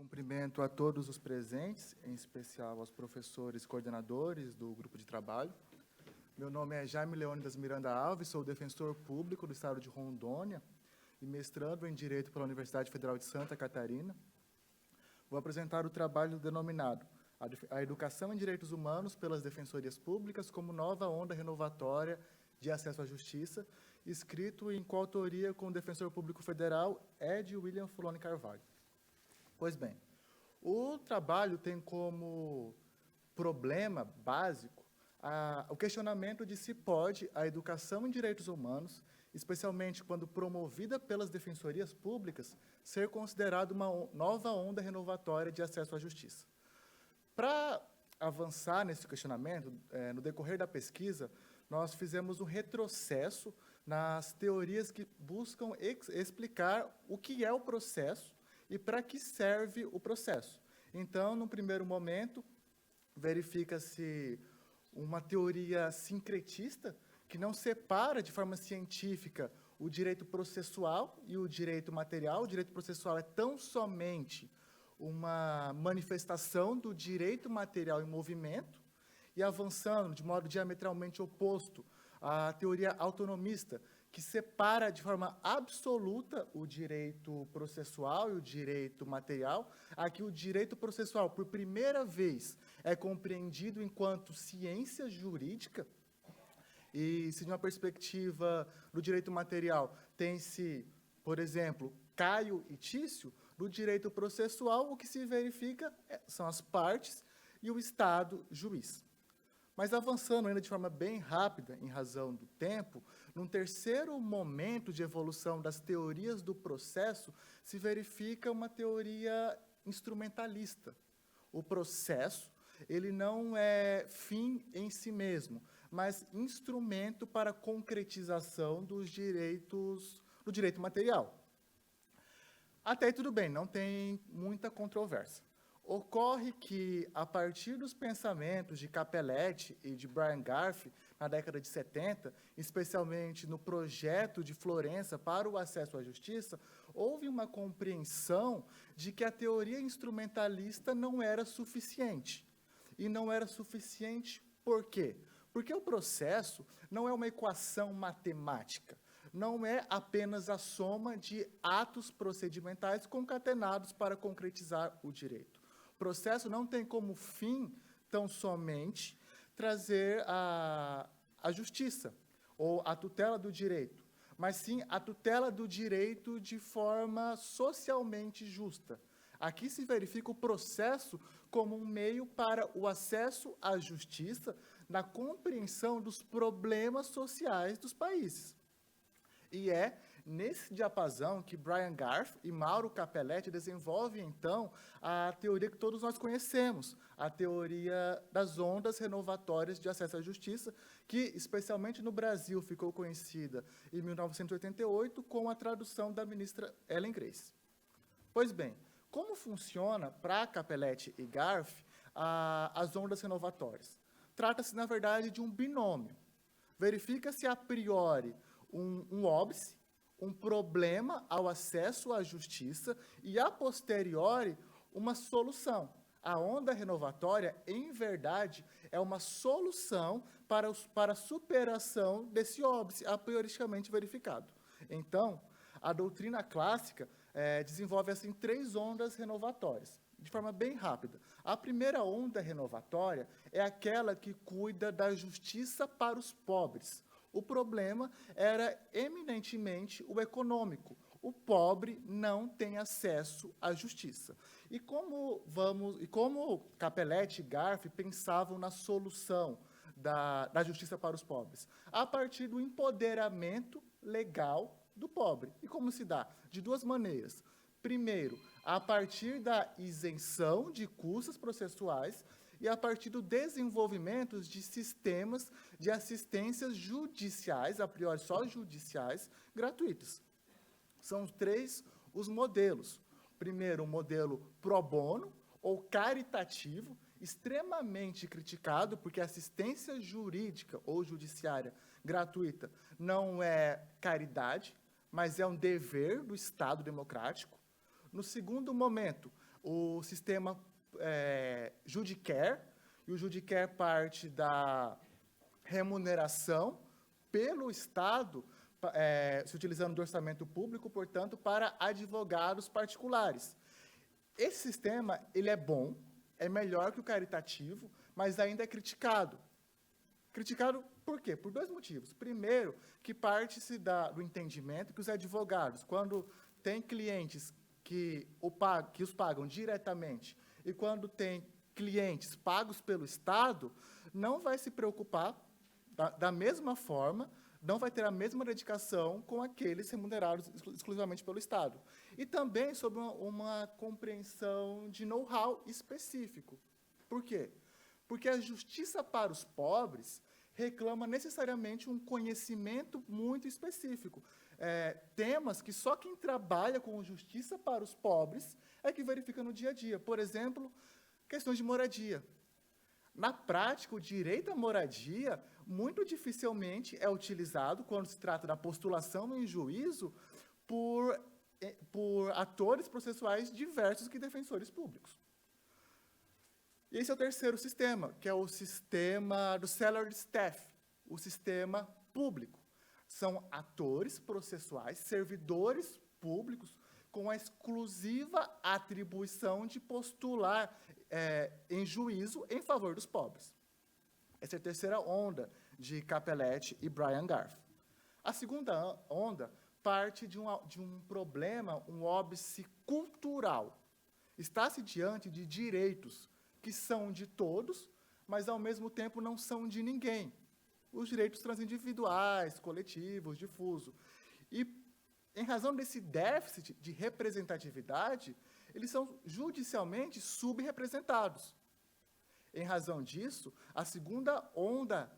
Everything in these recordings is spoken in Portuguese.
Cumprimento a todos os presentes, em especial aos professores coordenadores do grupo de trabalho. Meu nome é Jaime Leônidas Miranda Alves, sou defensor público do estado de Rondônia e mestrando em Direito pela Universidade Federal de Santa Catarina. Vou apresentar o trabalho denominado A Educação em Direitos Humanos pelas Defensorias Públicas como nova onda renovatória de acesso à justiça, escrito em coautoria com o defensor público federal Ed William Fuloni Carvalho. Pois bem, o trabalho tem como problema básico o questionamento de se pode a educação em direitos humanos, especialmente quando promovida pelas defensorias públicas, ser considerada uma nova onda renovatória de acesso à justiça. Para avançar nesse questionamento, no decorrer da pesquisa, nós fizemos um retrocesso nas teorias que buscam explicar o que é o processo e para que serve o processo. Então, no primeiro momento, verifica-se uma teoria sincretista que não separa de forma científica o direito processual e o direito material. O direito processual é tão somente uma manifestação do direito material em movimento, e avançando de modo diametralmente oposto à teoria autonomista, que separa de forma absoluta o direito processual e o direito material. Aqui o direito processual, por primeira vez, é compreendido enquanto ciência jurídica, e se de uma perspectiva do direito material tem-se, por exemplo, Caio e Tício, no direito processual o que se verifica são as partes e o Estado juiz. Mas avançando ainda de forma bem rápida, em razão do tempo, num terceiro momento de evolução das teorias do processo, se verifica uma teoria instrumentalista. O processo, ele não é fim em si mesmo, mas instrumento para a concretização dos direitos, do direito material. Até aí tudo bem, não tem muita controvérsia. Ocorre que, a partir dos pensamentos de Capelletti e de Brian Garf, na década de 70, especialmente no projeto de Florença para o acesso à justiça, houve uma compreensão de que a teoria instrumentalista não era suficiente. E não era suficiente por quê? Porque o processo não é uma equação matemática, não é apenas a soma de atos procedimentais concatenados para concretizar o direito. O processo não tem como fim, tão somente, trazer a justiça, ou a tutela do direito, mas sim a tutela do direito de forma socialmente justa. Aqui se verifica o processo como um meio para o acesso à justiça na compreensão dos problemas sociais dos países. E é nesse diapasão que Brian Garf e Mauro Capelletti desenvolvem, então, a teoria que todos nós conhecemos, a teoria das ondas renovatórias de acesso à justiça, que, especialmente no Brasil, ficou conhecida em 1988 com a tradução da ministra Ellen Grace. Pois bem, como funciona, para Capelletti e Garf, as ondas renovatórias? Trata-se, na verdade, de um binômio. Verifica-se, a priori, um óbice, um problema ao acesso à justiça e, a posteriori, uma solução. A onda renovatória, em verdade, é uma solução para a superação desse óbice a prioristicamente verificado. Então, a doutrina clássica desenvolve assim 3 ondas renovatórias, de forma bem rápida. A primeira onda renovatória é aquela que cuida da justiça para os pobres. O problema era eminentemente o econômico. O pobre não tem acesso à justiça. E como Capelletti e Garf pensavam na solução da justiça para os pobres? A partir do empoderamento legal do pobre. E como se dá? De 2 maneiras. Primeiro, a partir da isenção de custas processuais e a partir do desenvolvimento de sistemas de assistências judiciais, a priori só judiciais, gratuitos. São 3 os modelos. Primeiro, o modelo pro bono, ou caritativo, extremamente criticado, porque a assistência jurídica ou judiciária gratuita não é caridade, mas é um dever do Estado democrático. No segundo momento, o sistema Judicare, e o Judicare parte da remuneração pelo Estado, se utilizando do orçamento público, portanto, para advogados particulares. Esse sistema ele é bom, é melhor que o caritativo, mas ainda é criticado. Criticado por quê? Por dois motivos. Primeiro, que parte-se do entendimento que os advogados, quando têm clientes que os pagam diretamente e quando tem clientes pagos pelo Estado, não vai se preocupar da mesma forma, não vai ter a mesma dedicação com aqueles remunerados exclusivamente pelo Estado. E também sobre uma compreensão de know-how específico. Por quê? Porque a justiça para os pobres reclama necessariamente um conhecimento muito específico. Temas que só quem trabalha com justiça para os pobres é que verifica no dia a dia. Por exemplo, questões de moradia. Na prática, o direito à moradia muito dificilmente é utilizado quando se trata da postulação em juízo por atores processuais diversos que defensores públicos. E esse é o terceiro sistema, que é o sistema do salaried staff, o sistema público. São atores processuais, servidores públicos, com a exclusiva atribuição de postular em juízo em favor dos pobres. Essa é a terceira onda de Capelletti e Brian Garf. A segunda onda parte de um problema, um óbice cultural. Está-se diante de direitos que são de todos, mas, ao mesmo tempo, não são de ninguém. Os direitos transindividuais, coletivos, difusos. E, em razão desse déficit de representatividade, eles são judicialmente subrepresentados. Em razão disso, a segunda onda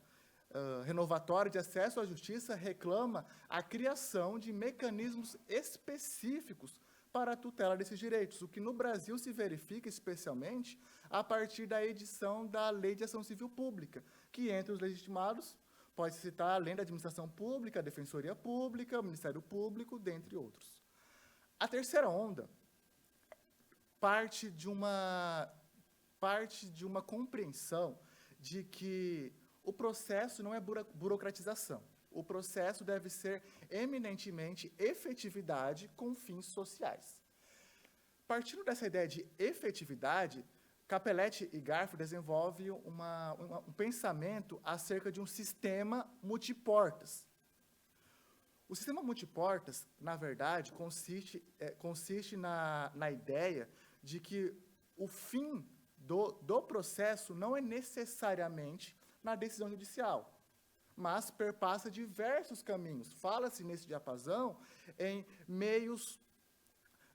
renovatória de acesso à justiça reclama a criação de mecanismos específicos para a tutela desses direitos, o que no Brasil se verifica especialmente a partir da edição da Lei de Ação Civil Pública, que entre os legitimados pode citar, além da administração pública, a Defensoria Pública, o Ministério Público, dentre outros. A terceira onda parte de uma compreensão de que o processo não é burocratização. O processo deve ser eminentemente efetividade com fins sociais. Partindo dessa ideia de efetividade, Capelletti e Garf desenvolvem um pensamento acerca de um sistema multiportas. O sistema multiportas, na verdade, consiste na ideia de que o fim do processo não é necessariamente na decisão judicial, mas perpassa diversos caminhos. Fala-se nesse diapasão em meios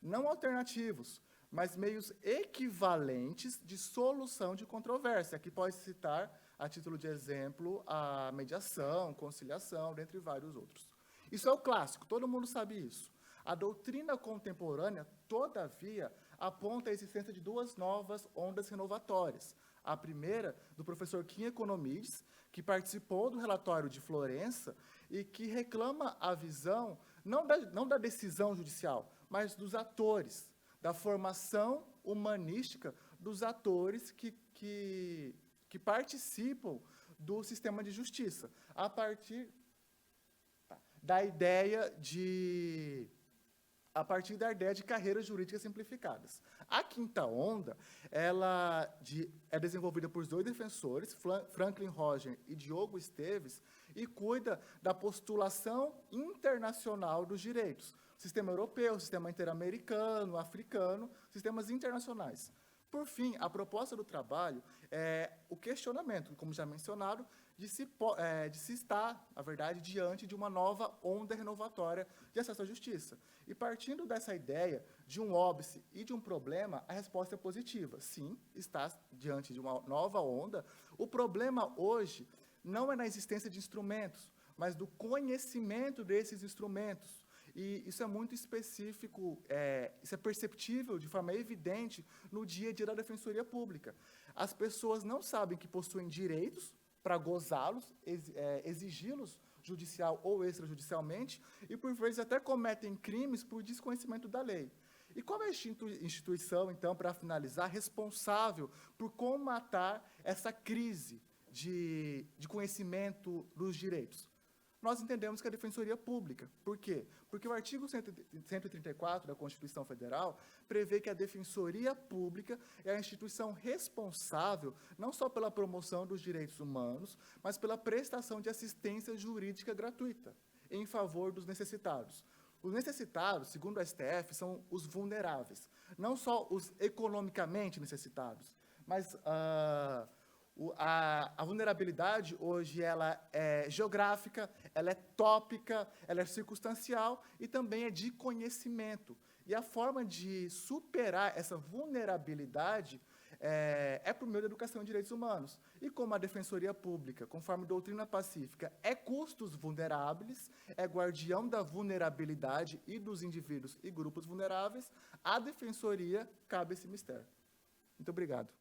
não alternativos, mas meios equivalentes de solução de controvérsia. Aqui pode citar, a título de exemplo, a mediação, conciliação, dentre vários outros. Isso é o clássico, todo mundo sabe isso. A doutrina contemporânea, todavia, aponta a existência de duas novas ondas renovatórias. A primeira, do professor Kim Economides, que participou do relatório de Florença e que reclama a visão, não da decisão judicial, mas dos atores, da formação humanística dos atores que participam do sistema de justiça, a partir da ideia de carreiras jurídicas simplificadas. A quinta onda, ela é desenvolvida por dois defensores, Franklin Roger e Diogo Esteves, e cuida da postulação internacional dos direitos. Sistema europeu, sistema interamericano, africano, sistemas internacionais. Por fim, a proposta do trabalho é o questionamento, como já mencionado, de se estar, na verdade, diante de uma nova onda renovatória de acesso à justiça. E partindo dessa ideia de um óbice e de um problema, a resposta é positiva. Sim, está diante de uma nova onda. O problema hoje não é na existência de instrumentos, mas do conhecimento desses instrumentos. E isso é muito específico, isso é perceptível de forma evidente no dia a dia da Defensoria Pública. As pessoas não sabem que possuem direitos para gozá-los, exigi-los judicial ou extrajudicialmente, e por vezes até cometem crimes por desconhecimento da lei. E qual é a instituição, então, para finalizar, responsável por comatar essa crise de conhecimento dos direitos? Nós entendemos que a Defensoria Pública. Por quê? Porque o artigo 134 da Constituição Federal prevê que a Defensoria Pública é a instituição responsável não só pela promoção dos direitos humanos, mas pela prestação de assistência jurídica gratuita em favor dos necessitados. Os necessitados, segundo o STF, são os vulneráveis, não só os economicamente necessitados, mas a vulnerabilidade hoje ela é geográfica, ela é tópica, ela é circunstancial e também é de conhecimento. E a forma de superar essa vulnerabilidade é por meio da educação em direitos humanos. E como a Defensoria Pública, conforme doutrina pacífica, é custos vulneráveis, é guardião da vulnerabilidade e dos indivíduos e grupos vulneráveis, à Defensoria cabe esse mistério. Muito obrigado.